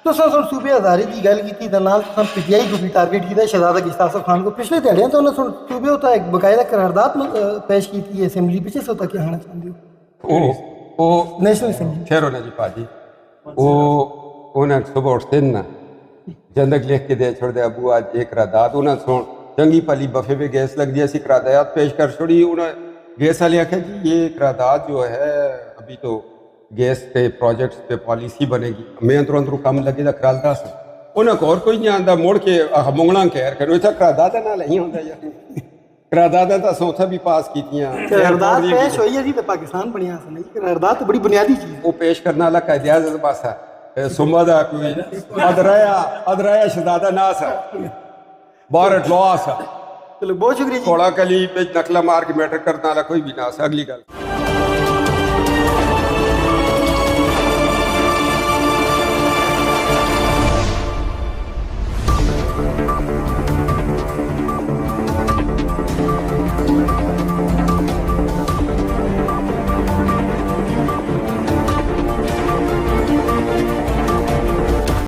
तो सूबे हजारी की गल की PTI को भी टारगेट किया शहजादा गिस्ताफ खान को पिछले ध्याड़े तो उन्होंने सूबे होता एक बकायदा करारदाद पेश की थी असैम्बली पिछले होता क्या आना चाहते हो नेशनल असैम्बली ठहरो ना जी भाजी वो उन्हें सुबह उठते ना जंदक लिख के दे छोड़ दे अबू आज एक करारदाद उन्हें सुन चंगी पली बफे पे गैस लग दी ऐसी करारदाद पेश कर छोड़ी उन्हें गैस वाले आखे जी ये करारदाद जो है अभी तो गैस पे प्रोजेक्ट्स पे पॉलिसी बनेगी मैं अंदरों अंदरों काम लगे दा करारदा से उन्हें और कोई नहीं आंदा मोड़ के मुंगना कह करो इतना करारदा ना नहीं होता यार करारदा तो अस उत्थे भी पास कीतियां करारदाद पेश होई है तो पाकिस्तान बनिया नहीं करारदाद तो बड़ी बुनियादी चीज वो पेश करने वाला कायदे आज़म पासा सुम्मा दा कोई अदराया शहजादा नास है बारट लॉस है चलो बहुत शुक्रिया जी थोड़ा कली पे नकला मार के मैटर करने वाला कोई भी नास अगली गल